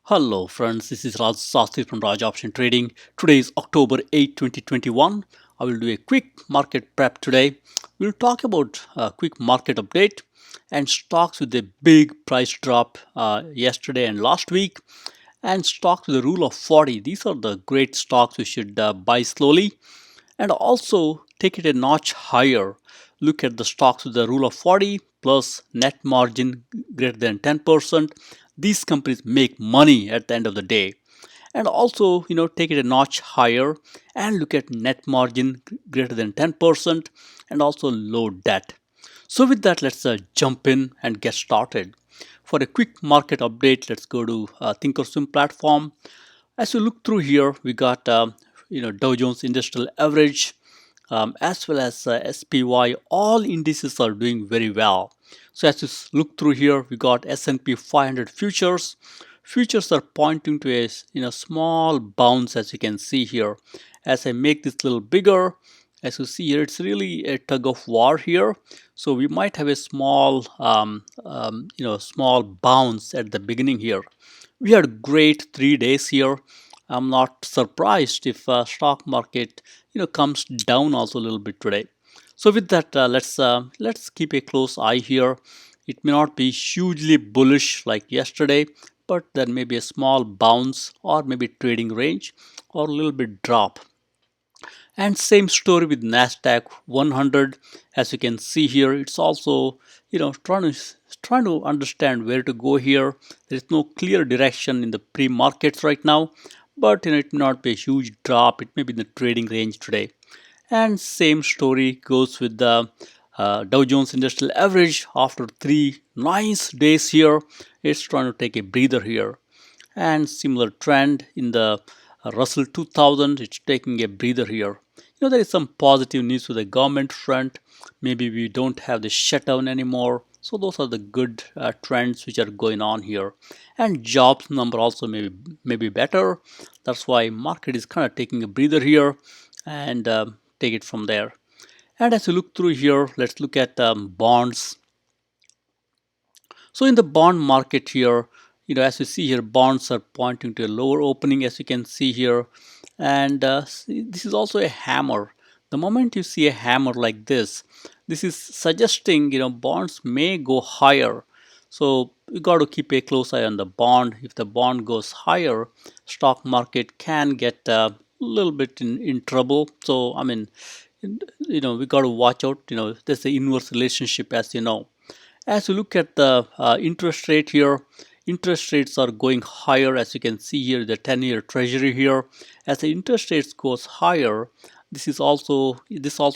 Hello friends, this is Raj Sastry from Raj Option Trading. Today is October 8, 2021. I will do a quick market prep today. We'll talk about a quick market update and stocks with a big price drop yesterday and last week, and stocks with a rule of 40. These are the great stocks we should buy slowly, and also take it a notch higher. Look at the stocks with the rule of 40 plus net margin greater than 10%. These companies make money at the end of the day. And also, take it a notch higher and look at net margin greater than 10% and also low debt. So with that, let's jump in and get started. For a quick market update, let's go to Thinkorswim platform. As we look through here, we got Dow Jones Industrial Average, as well as SPY. All indices are doing very well. So as you look through here, we got S&P 500 futures. Futures are pointing to a small bounce, as you can see here. As I make this a little bigger, as you see here, it's really a tug of war here. So we might have a small small bounce at the beginning here. We had great 3 days here. I'm not surprised if stock market comes down also a little bit today. So with that, let's keep a close eye here. It may not be hugely bullish like yesterday, but there may be a small bounce or maybe trading range or a little bit drop. And same story with Nasdaq 100. As you can see here, it's also trying to understand where to go here. There is no clear direction in the pre-markets right now, but it may not be a huge drop. It may be in the trading range today. And same story goes with the Dow Jones Industrial Average. After 3 nice days here, it's trying to take a breather here. And similar trend in the Russell 2000, it's taking a breather here. There is some positive news to the government front. Maybe we don't have the shutdown anymore. So those are the good trends which are going on here. And jobs number also may be better. That's why market is kind of taking a breather here and take it from there. And as you look through here, let's look at bonds. So in the bond market here, as you see here, bonds are pointing to a lower opening, as you can see here. And this is also a hammer. The moment you see a hammer like this is suggesting, bonds may go higher. So you got to keep a close eye on the bond. If the bond goes higher, stock market can get a little bit in trouble. So, I mean, we got to watch out. There's the inverse relationship, as you know. As you look at the interest rate here, interest rates are going higher. As you can see here, the 10-year treasury here. As the interest rates goes higher, this also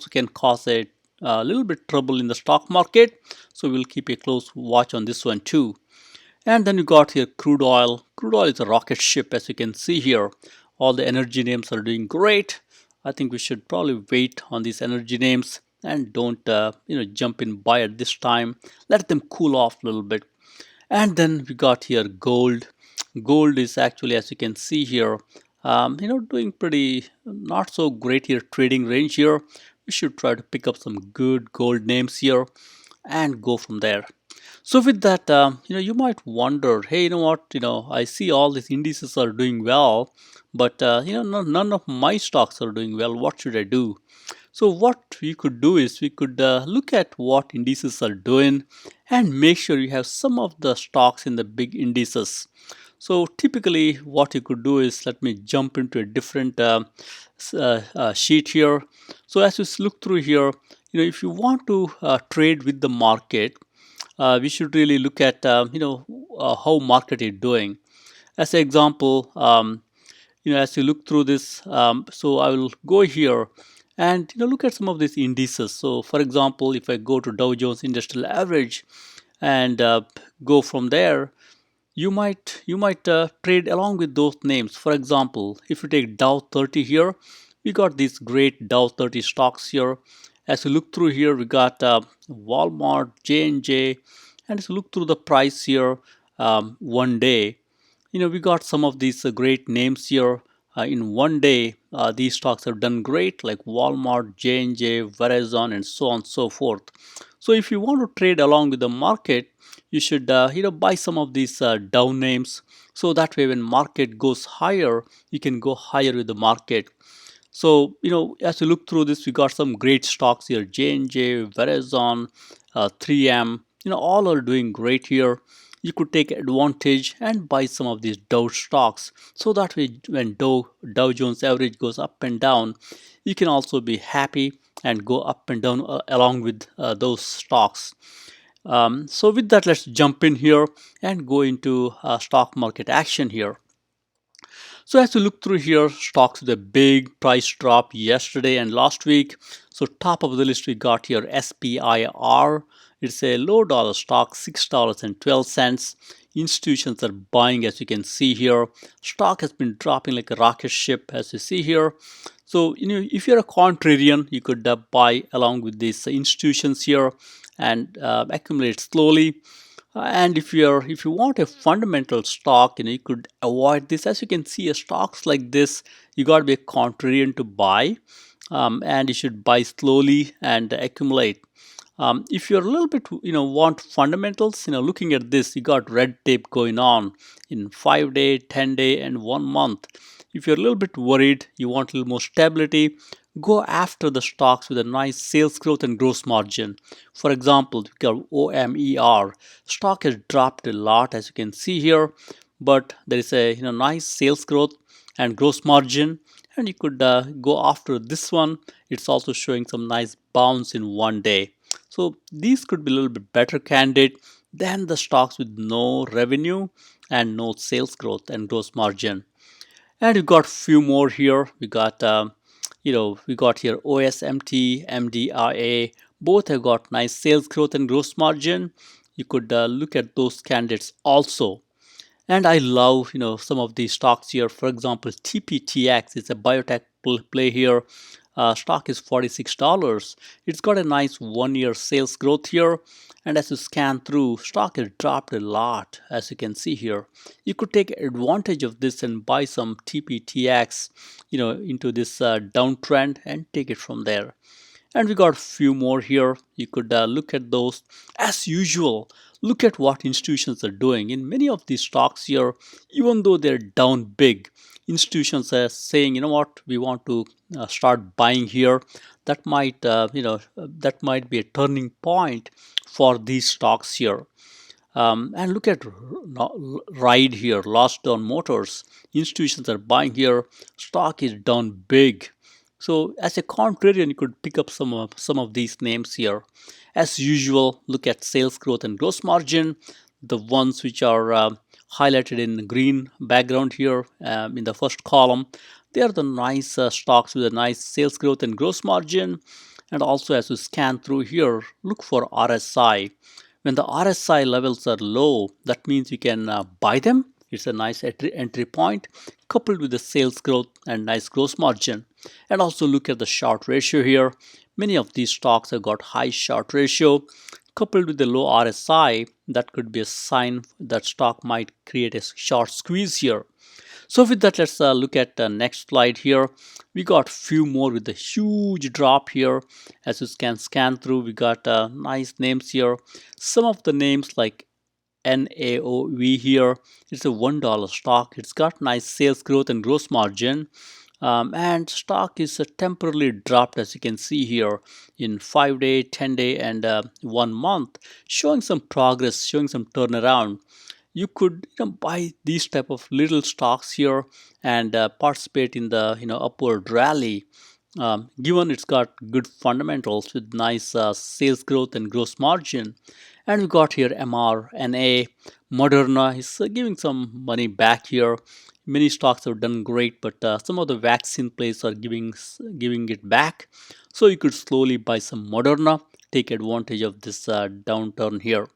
can cause a little bit trouble in the stock market. So we'll keep a close watch on this one too. And then you got here crude oil. Crude oil is a rocket ship, as you can see here. All the energy names are doing great. I think we should probably wait on these energy names and don't jump in buy at this time. Let them cool off a little bit. And then we got here gold. Gold is actually, as you can see here, doing pretty not so great here, trading range here. We should try to pick up some good gold names here and go from there. So with that, you might wonder, hey, you know what, I see all these indices are doing well, but none of my stocks are doing well. What should I do? So what we could do is we could look at what indices are doing and make sure you have some of the stocks in the big indices. So typically what you could do is, let me jump into a different sheet here. So as you look through here, if you want to trade with the market, we should really look at how market is doing. As an example, as you look through this, so I will go here and look at some of these indices. So for example, if I go to Dow Jones Industrial Average and go from there, you might trade along with those names. For example, if you take Dow 30 here, we got these great Dow 30 stocks here. As you look through here, we got Walmart, J&J, and as you look through the price here, one day, we got some of these great names here. in one day, these stocks have done great, like Walmart, J&J, Verizon, and so on and so forth. So if you want to trade along with the market, you should buy some of these down names. So that way, when market goes higher, you can go higher with the market. So, as you look through this, we got some great stocks here: J&J, Verizon, 3M. All are doing great here. You could take advantage and buy some of these Dow stocks. So that way, when Dow Jones average goes up and down, you can also be happy and go up and down along with those stocks. So with that, let's jump in here and go into stock market action here. So as you look through here, stocks with a big price drop yesterday and last week. So top of the list we got here SPIR. It's a low dollar stock, $6.12. Institutions are buying, as you can see here. Stock has been dropping like a rocket ship, as you see here. So if you're a contrarian, you could buy along with these institutions here and accumulate slowly. And if you want a fundamental stock, you could avoid this. As you can see, stocks like this, you got to be a contrarian to buy, and you should buy slowly and accumulate. If you're a little bit, want fundamentals, looking at this, you got red tape going on in 5-day, 10-day, and 1 month. If you're a little bit worried, you want a little more stability, go after the stocks with a nice sales growth and gross margin. For example, we got OMER. Stock has dropped a lot, as you can see here, but there is a nice sales growth and gross margin, and you could go after this one. It's also showing some nice bounce in 1 day. So these could be a little bit better candidate than the stocks with no revenue and no sales growth and gross margin. And we got few more here. We got we got here OSMT, MDIA. Both have got nice sales growth and gross margin. You could look at those candidates also. And I love some of these stocks here. For example, TPTX is a biotech play here. Stock is $46. It's got a nice 1-year sales growth here. And as you scan through, stock has dropped a lot, as you can see here. You could take advantage of this and buy some TPTX, into this downtrend and take it from there. And we got a few more here. You could look at those. As usual, look at what institutions are doing. In many of these stocks here, even though they're down big, institutions are saying, what, we want to start buying here. That might, that might be a turning point for these stocks here. And look at Ride here, Last Down Motors. Institutions are buying here. Stock is down big. So as a contrarian, you could pick up some of these names here. As usual, look at sales growth and gross margin. The ones which are highlighted in green background here in the first column, they are the nice stocks with a nice sales growth and gross margin. And also, as you scan through here, look for RSI. When the RSI levels are low, that means you can buy them. It's a nice entry point coupled with the sales growth and nice gross margin. And also look at the short ratio here. Many of these stocks have got high short ratio coupled with the low RSI. That could be a sign that stock might create a short squeeze here. So with that, let's look at the next slide here. We got few more with a huge drop here. As you scan through, we got nice names here. Some of the names like NAOV here, it's a $1 stock. It's got nice sales growth and gross margin. And stock is temporarily dropped, as you can see here, in 5-day, 10-day, and 1 month, showing some progress, showing some turnaround. You could buy these type of little stocks here and participate in the upward rally. Given it's got good fundamentals with nice sales growth and gross margin. And we got here mRNA. Moderna is giving some money back here. Many stocks have done great, but some of the vaccine plays are giving it back. So you could slowly buy some Moderna, take advantage of this downturn here.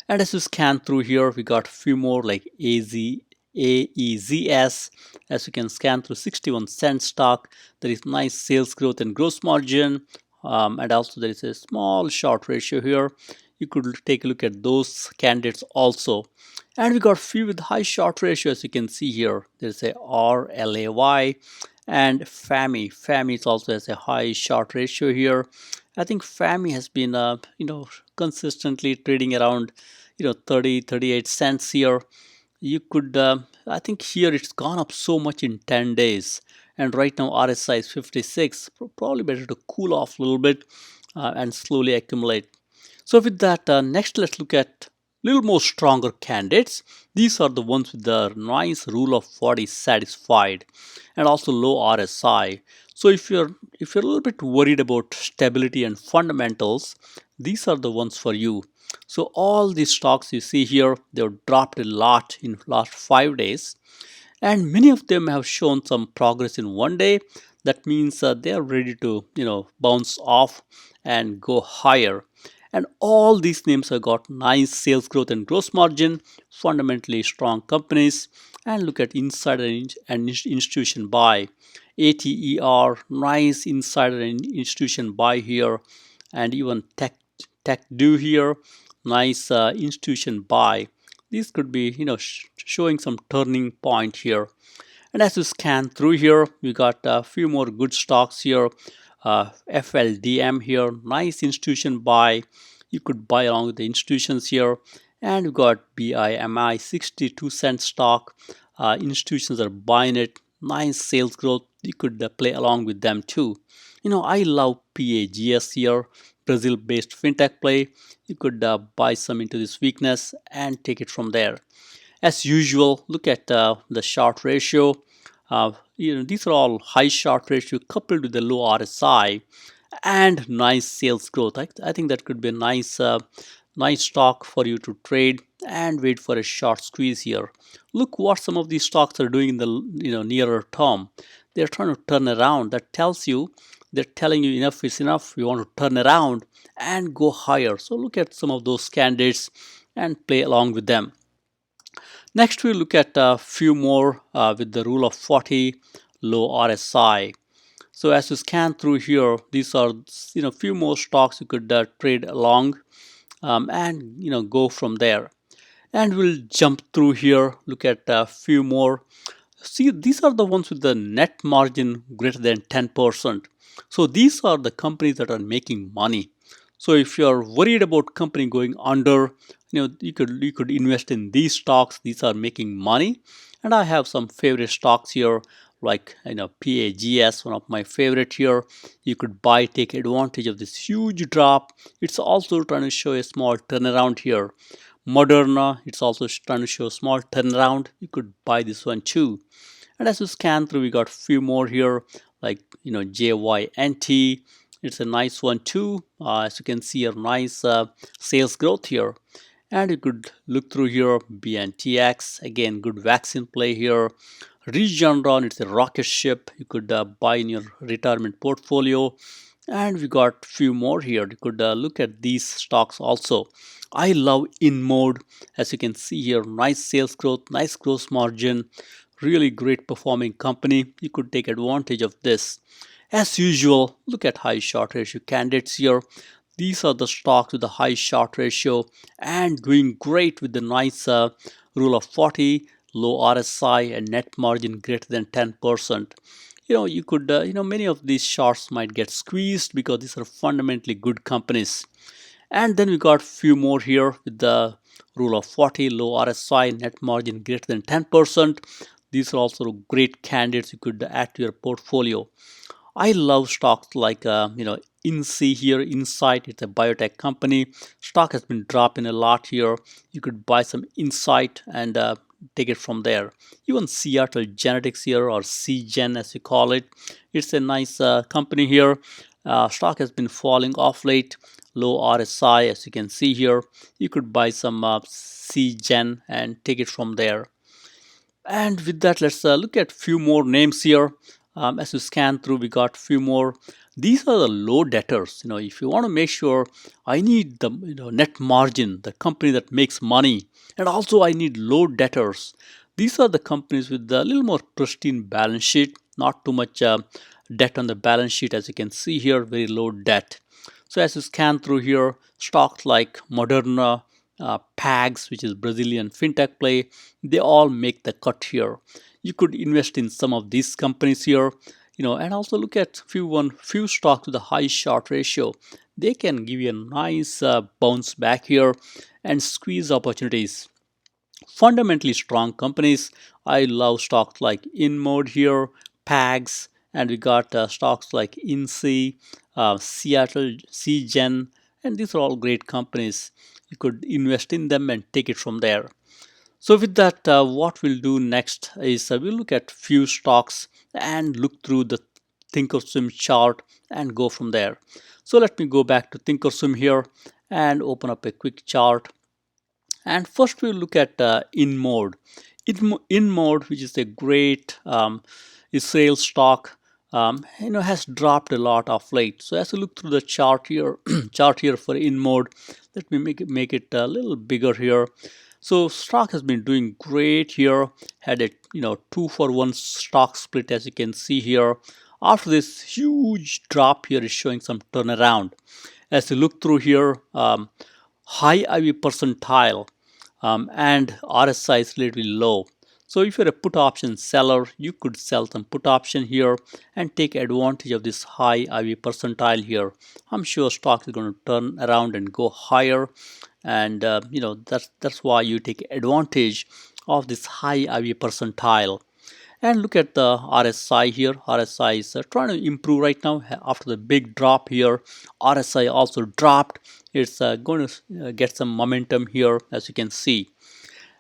And as you scan through here, we got a few more like AEZS. As you can scan through, 61-cent stock. There is nice sales growth and gross margin. And also there is a small short ratio here. You could take a look at those candidates also. And we got few with high short ratio, as you can see here. There's a RLAY and FAMI. FAMI is also has a high short ratio here. I think FAMI has been, consistently trading around, 30, 38 cents here. You could, I think here it's gone up so much in 10 days. And right now RSI is 56. Probably better to cool off a little bit and slowly accumulate. So with that, next let's look at little more stronger candidates. These are the ones with the nice rule of 40 satisfied and also low RSI. So if you're a little bit worried about stability and fundamentals, these are the ones for you. So all these stocks you see here, they've dropped a lot in last 5 days, and many of them have shown some progress in one day. That means they are ready to bounce off and go higher. And all these names have got nice sales growth and gross margin, fundamentally strong companies. And look at insider and institution buy. ATER, nice insider and institution buy here. And even tech do here, nice institution buy. These could be showing some turning point here. And as you scan through here, we got a few more good stocks here. FLDM here, nice institution buy. You could buy along with the institutions here. And we got BIMI, 62-cent stock. Institutions are buying it. Nice sales growth. You could play along with them too. I love PAGS here, Brazil-based fintech play. You could buy some into this weakness and take it from there. As usual, look at the short ratio. These are all high short ratio coupled with the low RSI and nice sales growth. I think that could be a nice stock for you to trade and wait for a short squeeze here. Look what some of these stocks are doing in the nearer term. They're trying to turn around. That tells you they're telling you enough is enough. We want to turn around and go higher. So look at some of those candidates and play along with them. Next, we look at a few more with the rule of 40, low RSI. So as you scan through here, these are few more stocks you could trade along and go from there. And we'll jump through here, look at a few more. See, these are the ones with the net margin greater than 10%. So these are the companies that are making money. So if you're worried about company going under, you could invest in these stocks. These are making money. And I have some favorite stocks here, like PAGS, one of my favorite here. You could buy, take advantage of this huge drop. It's also trying to show a small turnaround here. Moderna, it's also trying to show a small turnaround. You could buy this one too. And as you scan through, we got a few more here, like JYNT. It's a nice one too. As you can see, a nice sales growth here. And you could look through here, BNTX, again, good vaccine play here. Regeneron, it's a rocket ship. You could buy in your retirement portfolio. And we got few more here. You could look at these stocks also. I love InMode. As you can see here, nice sales growth, nice gross margin, really great performing company. You could take advantage of this. As usual, look at high short ratio candidates here. These are the stocks with the high short ratio and doing great with the nice rule of 40, low RSI and net margin greater than 10%. You could, many of these shorts might get squeezed because these are fundamentally good companies. And then we got few more here with the rule of 40, low RSI, net margin greater than 10%. These are also great candidates you could add to your portfolio. I love stocks like, INSEE here, Insight. It's a biotech company. Stock has been dropping a lot here. You could buy some Insight and take it from there. Even Seattle Genetics here, or CGen as you call it. It's a nice company here. Stock has been falling off late. Low RSI, as you can see here. You could buy some CGen and take it from there. And with that, let's look at few more names here. As you scan through, we got few more. These are the low debtors. If you want to make sure, I need the net margin, the company that makes money, and also I need low debtors. These are the companies with a little more pristine balance sheet, not too much debt on the balance sheet. As you can see here, very low debt. So as you scan through here, stocks like Moderna, PAGS, which is Brazilian fintech play, they all make the cut here. You could invest in some of these companies here, and also look at few stocks with a high short ratio. They can give you a nice bounce back here and squeeze opportunities. Fundamentally strong companies. I love stocks like InMode here, PAGS, and we got stocks like INSEE, Seattle, CGen, and these are all great companies. You could invest in them and take it from there. So with that, what we'll do next is we'll look at few stocks and look through the Thinkorswim chart and go from there. So let me go back to Thinkorswim here and open up a quick chart. And first we'll look at InMode. InMode, which is a great Israel stock, has dropped a lot of late. So as we look through the chart here, for InMode, let me make it a little bigger here. So stock has been doing great here. Had a 2-for-1 stock split, as you can see here. After this huge drop here is showing some turnaround. As you look through here, high IV percentile and RSI is relatively low. So if you're a put option seller, you could sell some put option here and take advantage of this high IV percentile here. I'm sure stock is going to turn around and go higher, and that's why you take advantage of this high IV percentile. And look at the RSI here. RSI is trying to improve right now after the big drop here. RSI also dropped. It's going to get some momentum here, as you can see.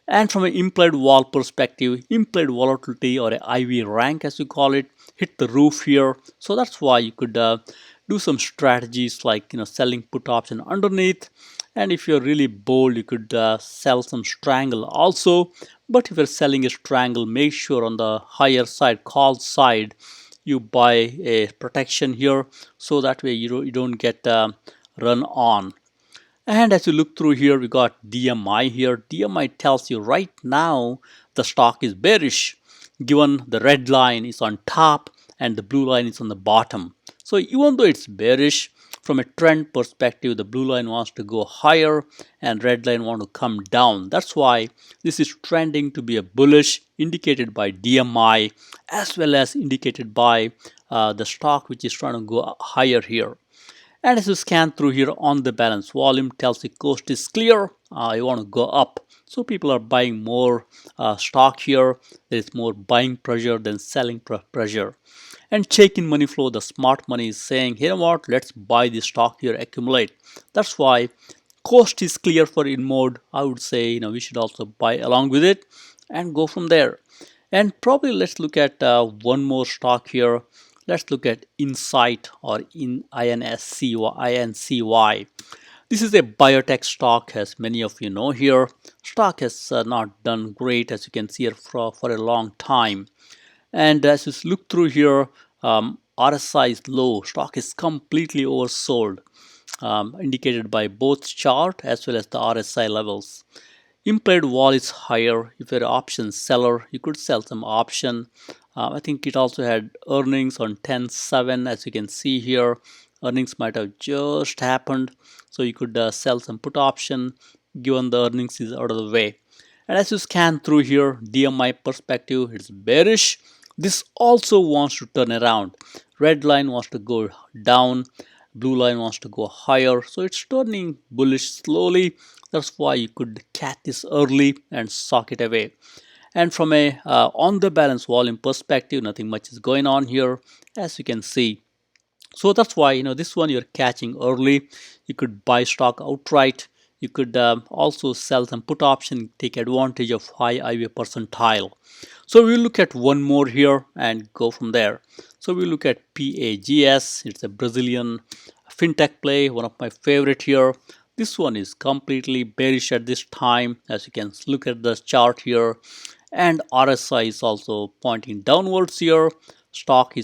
And from an implied vol perspective, implied volatility, or a IV rank as you call it, hit the roof here. So that's why you could do some strategies like selling put option underneath. And if you're really bold, you could sell some strangle also. But if you're selling a strangle, make sure on the higher side, call side, you buy a protection here, so that way you don't get run on. And as you look through here, we got DMI here. DMI tells you right now the stock is bearish, given the red line is on top and the blue line is on the bottom. So even though it's bearish, from a trend perspective, the blue line wants to go higher and red line want to come down. That's why this is trending to be a bullish, indicated by DMI as well as indicated by the stock, which is trying to go higher here. And as you scan through here, on the balance volume tells the coast is clear. You want to go up. So people are buying more stock here. There is more buying pressure than selling pressure. And check in money flow, the smart money is saying, you know what, let's buy this stock here, accumulate. That's why coast is clear for InMode. I would say we should also buy along with it and go from there. And probably let's look at one more stock here. Let's look at Insight, or INCY. This is a biotech stock, as many of you know here. Stock has not done great, as you can see here, for a long time. And as you look through here, RSI is low. Stock is completely oversold, indicated by both chart as well as the RSI levels. Implied vol is higher. If you're an option seller, you could sell some option. I think it also had earnings on 10/7, as you can see here. Earnings might have just happened, so you could sell some put option given the earnings is out of the way. And as you scan through here, DMI perspective, it's bearish. This also wants to turn around. Red line wants to go down, blue line wants to go higher, so it's turning bullish slowly. That's why you could catch this early and sock it away. And from a on the balance volume perspective, nothing much is going on here, as you can see. So that's why this one you're catching early. You could buy stock outright. You could also sell some put option, take advantage of high IV percentile. So we'll look at one more here and go from there. So we'll look at PAGS. It's a Brazilian fintech play, one of my favorite here. This one is completely bearish at this time, as you can look at the chart here. And RSI is also pointing downwards here. Chart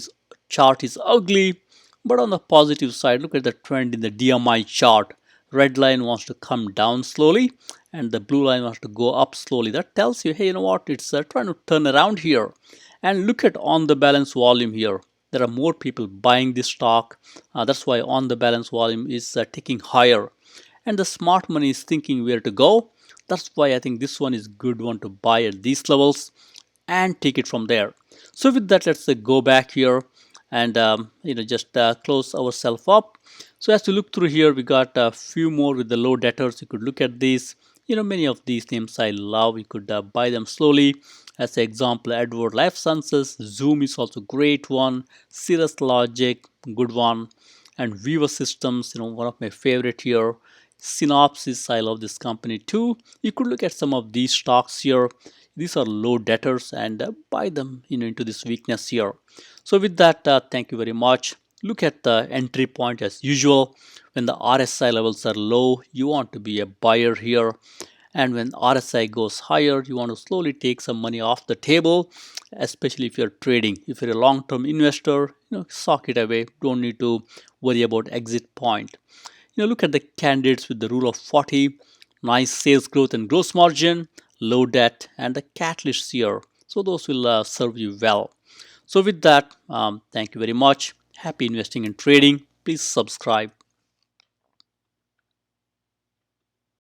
is ugly, but on the positive side, look at the trend in the DMI chart. Red line wants to come down slowly and the blue line wants to go up slowly. That tells you, hey, you know what, it's trying to turn around here. And look at on the balance volume here. There are more people buying this stock. That's why on the balance volume is ticking higher. and the smart money is thinking where to go. That's why I think this one is good one to buy at these levels and take it from there. So with that, let's go back here and just close ourselves up. So as you look through here, we got a few more with the low debtors. You could look at these. Many of these names I love. You could buy them slowly. As an example, Edward Life Sciences, Zoom is also great one. Cirrus Logic, good one. And Viva Systems, one of my favorite here. Synopsys, I love this company too. You could look at some of these stocks here. These are low debtors and buy them into this weakness here. So with that, thank you very much. Look at the entry point as usual. When the RSI levels are low, you want to be a buyer here. And when RSI goes higher, you want to slowly take some money off the table, especially if you're trading. If you're a long-term investor, sock it away. Don't need to worry about exit point. Look at the candidates with the rule of 40, nice sales growth and gross margin, low debt, and the catalysts here. So those will serve you well. So with that, thank you very much. Happy investing and trading. Please subscribe.